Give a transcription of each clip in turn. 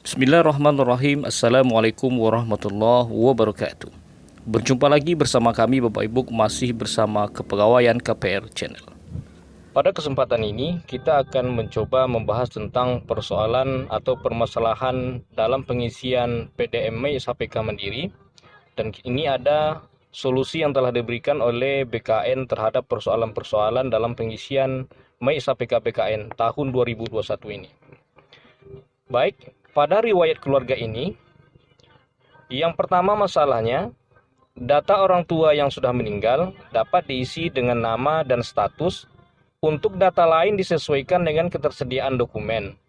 Bismillahirrahmanirrahim. Assalamualaikum warahmatullahi wabarakatuh. Berjumpa lagi bersama kami Bapak Ibu, masih bersama Kepegawaian KPR Channel. Pada kesempatan ini kita akan mencoba membahas tentang persoalan atau permasalahan dalam pengisian PDM MAI SHPK Mandiri. Dan ini ada solusi yang telah diberikan oleh BKN terhadap persoalan-persoalan dalam pengisian MAI SHPK BKN tahun 2021 ini. Baik, pada riwayat keluarga ini, yang pertama masalahnya, data orang tua yang sudah meninggal dapat diisi dengan nama dan status. Untuk data lain disesuaikan dengan ketersediaan dokumen.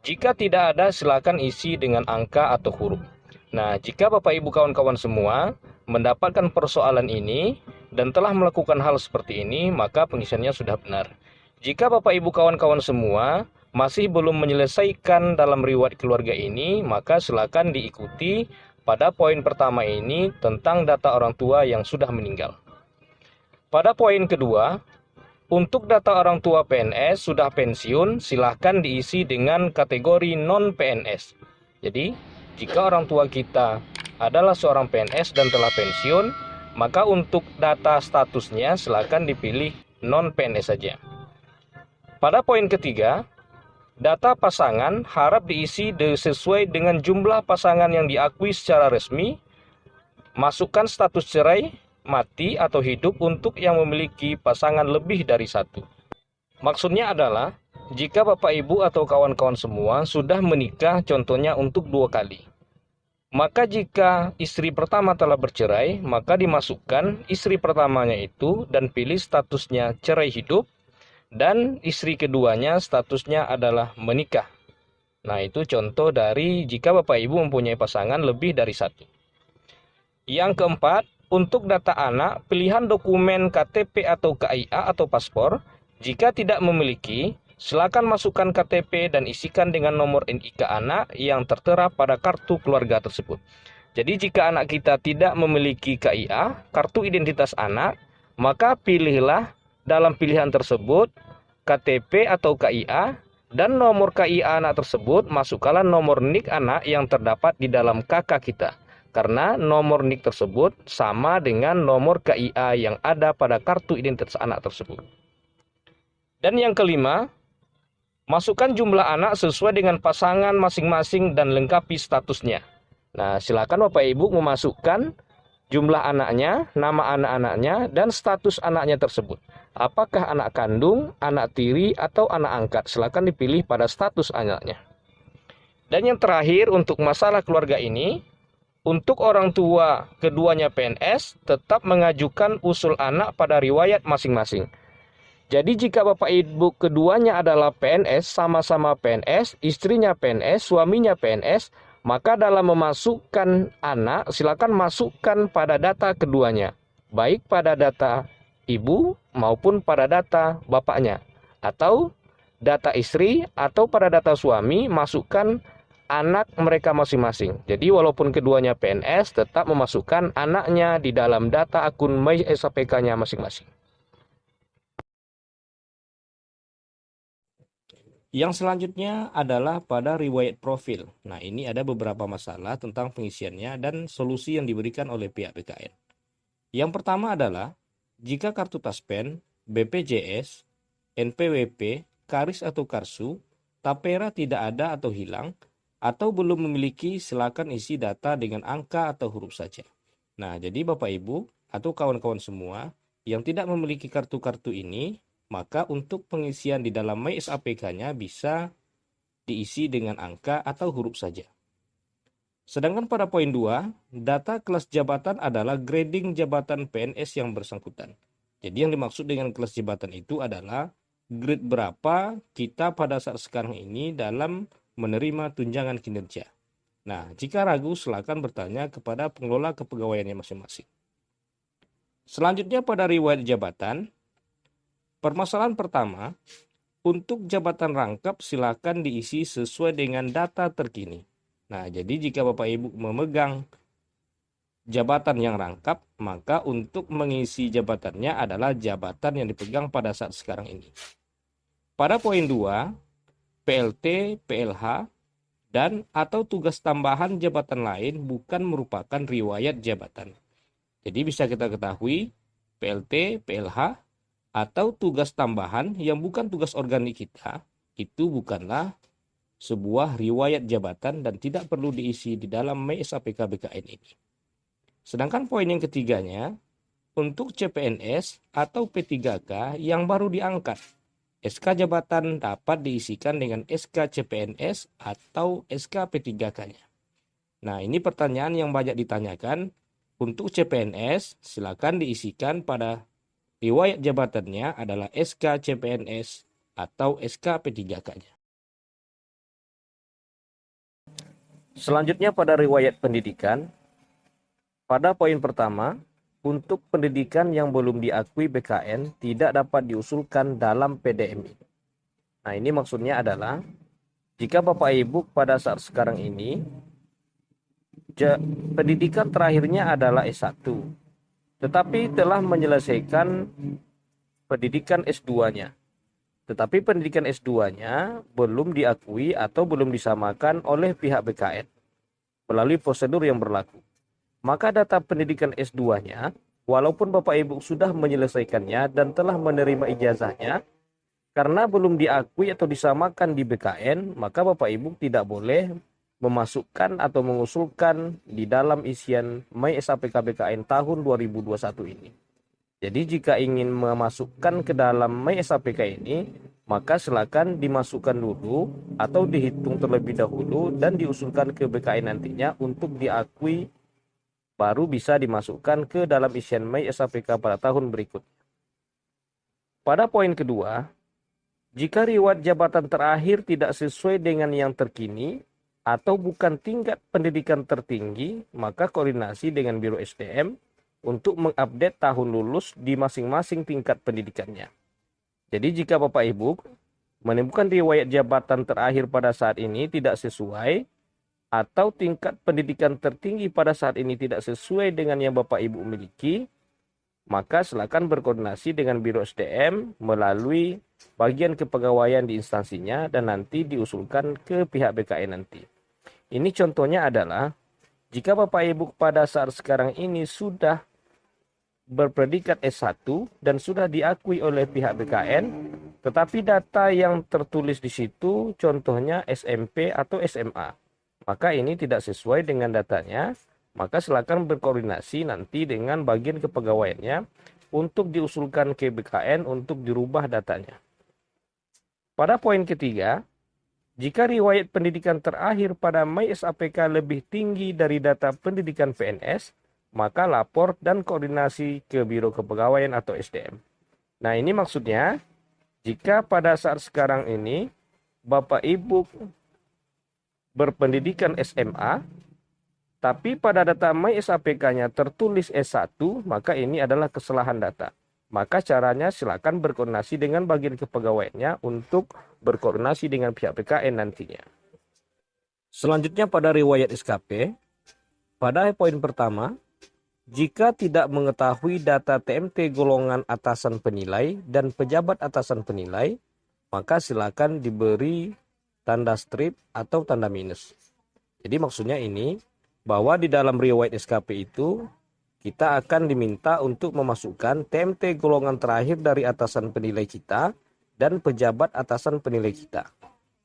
Jika tidak ada, silakan isi dengan angka atau huruf. Nah, jika Bapak Ibu kawan-kawan semua mendapatkan persoalan ini dan telah melakukan hal seperti ini, maka pengisiannya sudah benar. Jika Bapak Ibu kawan-kawan semua masih belum menyelesaikan dalam riwayat keluarga ini, maka silakan diikuti pada poin pertama ini tentang data orang tua yang sudah meninggal. Pada poin kedua, untuk data orang tua PNS sudah pensiun, silahkan diisi dengan kategori non-PNS. Jadi, jika orang tua kita adalah seorang PNS dan telah pensiun, maka untuk data statusnya silahkan dipilih non-PNS saja. Pada poin ketiga, data pasangan harap diisi sesuai dengan jumlah pasangan yang diakui secara resmi. Masukkan status cerai, mati, atau hidup untuk yang memiliki pasangan lebih dari satu. Maksudnya adalah, jika Bapak Ibu atau kawan-kawan semua sudah menikah contohnya untuk 2 kali. Maka jika istri pertama telah bercerai, maka dimasukkan istri pertamanya itu dan pilih statusnya cerai hidup, dan istri keduanya statusnya adalah menikah. Nah, itu contoh dari jika Bapak Ibu mempunyai pasangan lebih dari satu. Yang keempat, untuk data anak, pilihan dokumen KTP atau KIA atau paspor. Jika tidak memiliki, silakan masukkan KTP dan isikan dengan nomor NIK anak yang tertera pada kartu keluarga tersebut. Jadi jika anak kita tidak memiliki KIA, kartu identitas anak, maka pilihlah dalam pilihan tersebut KTP atau KIA, dan nomor KIA anak tersebut masukkanlah nomor NIK anak yang terdapat di dalam KK kita. Karena nomor NIK tersebut sama dengan nomor KIA yang ada pada kartu identitas anak tersebut. Dan yang kelima, masukkan jumlah anak sesuai dengan pasangan masing-masing dan lengkapi statusnya. Nah, silakan Bapak Ibu memasukkan jumlah anaknya, nama anak-anaknya, dan status anaknya tersebut. Apakah anak kandung, anak tiri, atau anak angkat? Silakan dipilih pada status anaknya. Dan yang terakhir, untuk masalah keluarga ini, untuk orang tua keduanya PNS, tetap mengajukan usul anak pada riwayat masing-masing. Jadi jika Bapak Ibu keduanya adalah PNS, sama-sama PNS, istrinya PNS, suaminya PNS, maka dalam memasukkan anak, silakan masukkan pada data keduanya. Baik pada data ibu maupun pada data bapaknya. Atau data istri atau pada data suami, masukkan anak mereka masing-masing. Jadi walaupun keduanya PNS, tetap memasukkan anaknya di dalam data akun MAI SHPK-nya masing-masing. Yang selanjutnya adalah pada riwayat profil. Nah, ini ada beberapa masalah tentang pengisiannya dan solusi yang diberikan oleh pihak BKN. Yang pertama adalah, jika kartu Taspen, BPJS, NPWP, Karis atau Karsu, Tapera tidak ada atau hilang, atau belum memiliki, silakan isi data dengan angka atau huruf saja. Nah, jadi Bapak Ibu atau kawan-kawan semua yang tidak memiliki kartu-kartu ini, maka untuk pengisian di dalam MAI SHPK-nya bisa diisi dengan angka atau huruf saja. Sedangkan pada poin 2, data kelas jabatan adalah grading jabatan PNS yang bersangkutan. Jadi yang dimaksud dengan kelas jabatan itu adalah grade berapa kita pada saat sekarang ini dalam menerima tunjangan kinerja. Nah, jika ragu silakan bertanya kepada pengelola kepegawaiannya masing-masing. Selanjutnya pada riwayat jabatan, permasalahan pertama, untuk jabatan rangkap silakan diisi sesuai dengan data terkini. Nah, jadi jika Bapak Ibu memegang jabatan yang rangkap, maka untuk mengisi jabatannya adalah jabatan yang dipegang pada saat sekarang ini. Pada poin 2, PLT, PLH, dan atau tugas tambahan jabatan lain bukan merupakan riwayat jabatan. Jadi bisa kita ketahui PLT, PLH atau tugas tambahan yang bukan tugas organik kita itu bukanlah sebuah riwayat jabatan dan tidak perlu diisi di dalam MySAPK BKN ini. Sedangkan poin yang ketiganya, untuk CPNS atau P3K yang baru diangkat, SK jabatan dapat diisikan dengan SK CPNS atau SK P3K-nya. Nah, ini pertanyaan yang banyak ditanyakan. Untuk CPNS, silakan diisikan pada riwayat jabatannya adalah SK CPNS atau SK P3K-nya. Selanjutnya pada riwayat pendidikan, pada poin pertama, untuk pendidikan yang belum diakui BKN tidak dapat diusulkan dalam PDMI. Nah, ini maksudnya adalah jika Bapak Ibu pada saat sekarang ini pendidikan terakhirnya adalah S1, tetapi telah menyelesaikan pendidikan S2-nya. Tetapi pendidikan S2-nya belum diakui atau belum disamakan oleh pihak BKN melalui prosedur yang berlaku. Maka data pendidikan S2-nya, walaupun Bapak Ibu sudah menyelesaikannya dan telah menerima ijazahnya, karena belum diakui atau disamakan di BKN, maka Bapak Ibu tidak boleh memasukkan atau mengusulkan di dalam isian MySAPK BKN tahun 2021 ini. Jadi jika ingin memasukkan ke dalam MySAPK ini, maka silakan dimasukkan dulu atau dihitung terlebih dahulu dan diusulkan ke BKN nantinya untuk diakui, baru bisa dimasukkan ke dalam isian MySAPK pada tahun berikutnya. Pada poin kedua, jika riwayat jabatan terakhir tidak sesuai dengan yang terkini atau bukan tingkat pendidikan tertinggi, maka koordinasi dengan Biro SDM untuk mengupdate tahun lulus di masing-masing tingkat pendidikannya. Jadi jika Bapak Ibu menemukan riwayat jabatan terakhir pada saat ini tidak sesuai atau tingkat pendidikan tertinggi pada saat ini tidak sesuai dengan yang Bapak Ibu miliki, maka silakan berkoordinasi dengan Biro SDM melalui bagian kepegawaian di instansinya dan nanti diusulkan ke pihak BKN nanti. Ini contohnya adalah jika Bapak Ibu pada saat sekarang ini sudah berpredikat S1 dan sudah diakui oleh pihak BKN, tetapi data yang tertulis di situ contohnya SMP atau SMA, maka ini tidak sesuai dengan datanya, maka silakan berkoordinasi nanti dengan bagian kepegawaiannya untuk diusulkan ke BKN untuk dirubah datanya. Pada poin ketiga, jika riwayat pendidikan terakhir pada MySAPK lebih tinggi dari data pendidikan PNS, maka lapor dan koordinasi ke Biro Kepegawaian atau SDM. Nah, ini maksudnya jika pada saat sekarang ini Bapak Ibu berpendidikan SMA, tapi pada data MySAPK-nya tertulis S1, maka ini adalah kesalahan data. Maka caranya silakan berkoordinasi dengan bagian kepegawaiannya untuk berkoordinasi dengan pihak BKN nantinya. Selanjutnya pada riwayat SKP, pada poin pertama, jika tidak mengetahui data TMT golongan atasan penilai dan pejabat atasan penilai, maka silakan diberi tanda strip atau tanda minus. Jadi maksudnya ini, bahwa di dalam riwayat SKP itu, kita akan diminta untuk memasukkan TMT golongan terakhir dari atasan penilai kita dan pejabat atasan penilai kita.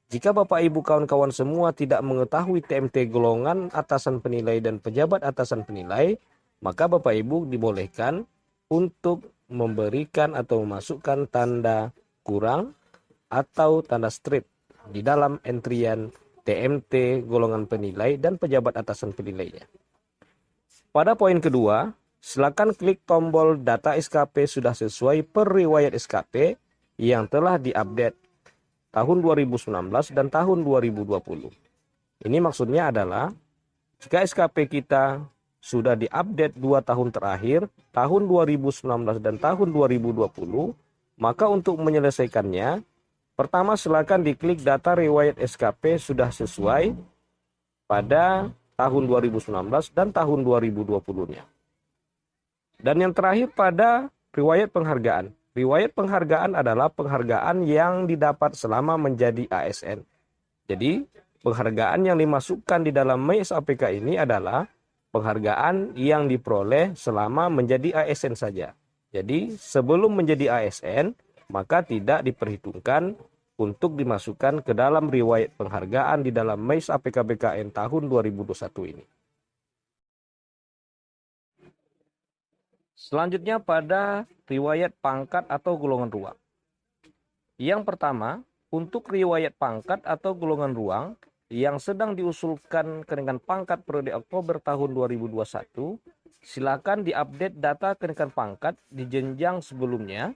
Jika Bapak Ibu kawan-kawan semua tidak mengetahui TMT golongan atasan penilai dan pejabat atasan penilai, maka Bapak Ibu dibolehkan untuk memberikan atau memasukkan tanda kurang atau tanda strip di dalam entrian TMT golongan penilai dan pejabat atasan penilainya. Pada poin kedua, silakan klik tombol data SKP sudah sesuai per riwayat SKP yang telah diupdate tahun 2019 dan tahun 2020. Ini maksudnya adalah jika SKP kita sudah diupdate 2 tahun terakhir, tahun 2019 dan tahun 2020, maka untuk menyelesaikannya, pertama silakan diklik data riwayat SKP sudah sesuai pada tahun 2019 dan tahun 2020-nya. Dan yang terakhir pada riwayat penghargaan. Riwayat penghargaan adalah penghargaan yang didapat selama menjadi ASN. Jadi penghargaan yang dimasukkan di dalam MySAPK ini adalah penghargaan yang diperoleh selama menjadi ASN saja. Jadi sebelum menjadi ASN, maka tidak diperhitungkan untuk dimasukkan ke dalam riwayat penghargaan di dalam MySAPK BKN tahun 2021 ini. Selanjutnya pada riwayat pangkat atau golongan ruang. Yang pertama, untuk riwayat pangkat atau golongan ruang yang sedang diusulkan kenaikan pangkat periode Oktober tahun 2021, silakan diupdate data kenaikan pangkat di jenjang sebelumnya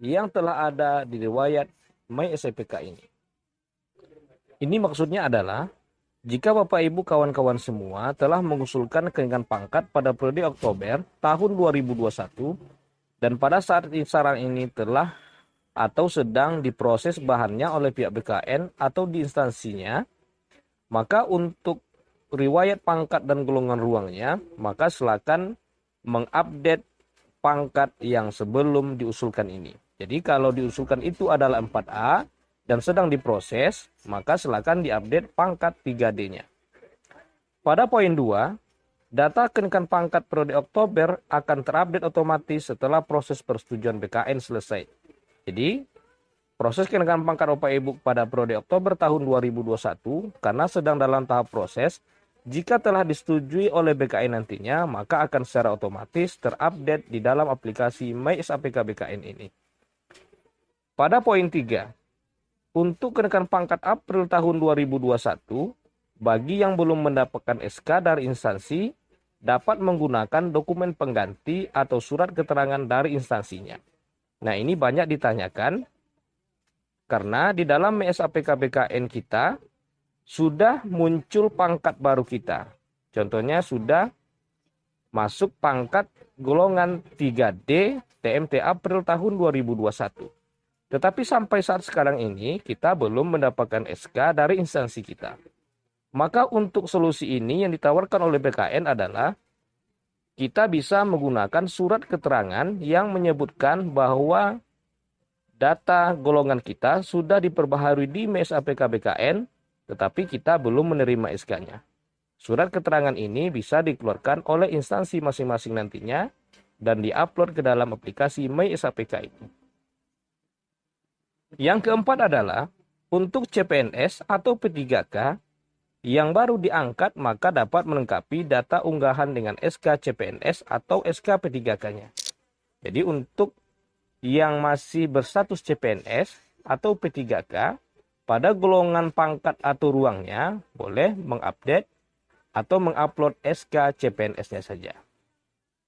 yang telah ada di riwayat MySAPK ini. Ini maksudnya adalah jika Bapak Ibu kawan-kawan semua telah mengusulkan kenaikan pangkat pada periode Oktober tahun 2021 dan pada saat saran ini telah atau sedang diproses bahannya oleh pihak BKN atau di instansinya, maka untuk riwayat pangkat dan golongan ruangnya, maka silakan mengupdate pangkat yang sebelum diusulkan ini. Jadi kalau diusulkan itu adalah 4A dan sedang diproses, maka silakan diupdate pangkat 3D-nya. Pada poin 2, data kenaikan pangkat periode Oktober akan terupdate otomatis setelah proses persetujuan BKN selesai. Jadi, proses kenaikan pangkat Bapak Ibu pada periode Oktober tahun 2021 karena sedang dalam tahap proses, jika telah disetujui oleh BKN nantinya, maka akan secara otomatis terupdate di dalam aplikasi MySAPK BKN ini. Pada poin 3, untuk kenaikan pangkat April tahun 2021, bagi yang belum mendapatkan SK dari instansi, dapat menggunakan dokumen pengganti atau surat keterangan dari instansinya. Nah, ini banyak ditanyakan karena di dalam MySAPK BKN kita sudah muncul pangkat baru kita. Contohnya sudah masuk pangkat golongan 3D TMT April tahun 2021. Tetapi sampai saat sekarang ini kita belum mendapatkan SK dari instansi kita. Maka untuk solusi ini yang ditawarkan oleh BKN adalah kita bisa menggunakan surat keterangan yang menyebutkan bahwa data golongan kita sudah diperbaharui di MySAPK BKN, tetapi kita belum menerima SK-nya. Surat keterangan ini bisa dikeluarkan oleh instansi masing-masing nantinya dan diupload ke dalam aplikasi MySAPK itu. Yang keempat adalah untuk CPNS atau P3K yang baru diangkat maka dapat melengkapi data unggahan dengan SK CPNS atau SK P3K-nya. Jadi untuk yang masih berstatus CPNS atau P3K pada golongan pangkat atau ruangnya boleh mengupdate atau mengupload SK CPNS-nya saja.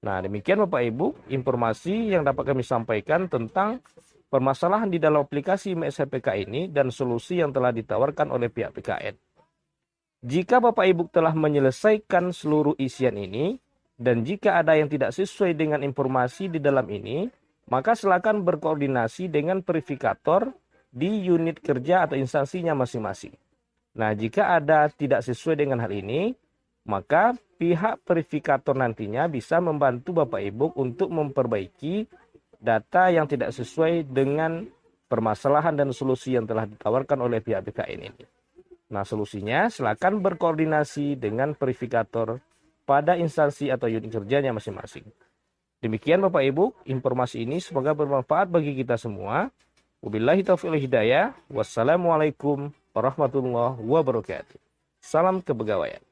Nah, demikian Bapak Ibu informasi yang dapat kami sampaikan tentang permasalahan di dalam aplikasi MySAPK ini dan solusi yang telah ditawarkan oleh pihak BKN. Jika Bapak Ibu telah menyelesaikan seluruh isian ini, dan jika ada yang tidak sesuai dengan informasi di dalam ini, maka silakan berkoordinasi dengan verifikator di unit kerja atau instansinya masing-masing. Nah, jika ada tidak sesuai dengan hal ini, maka pihak verifikator nantinya bisa membantu Bapak Ibu untuk memperbaiki data yang tidak sesuai dengan permasalahan dan solusi yang telah ditawarkan oleh pihak BKN ini. Nah, solusinya silakan berkoordinasi dengan verifikator pada instansi atau unit kerjanya masing-masing. Demikian Bapak Ibu, informasi ini semoga bermanfaat bagi kita semua. Wabillahi taufiq wal hidayah. Wassalamualaikum warahmatullahi wabarakatuh. Salam kepegawaian.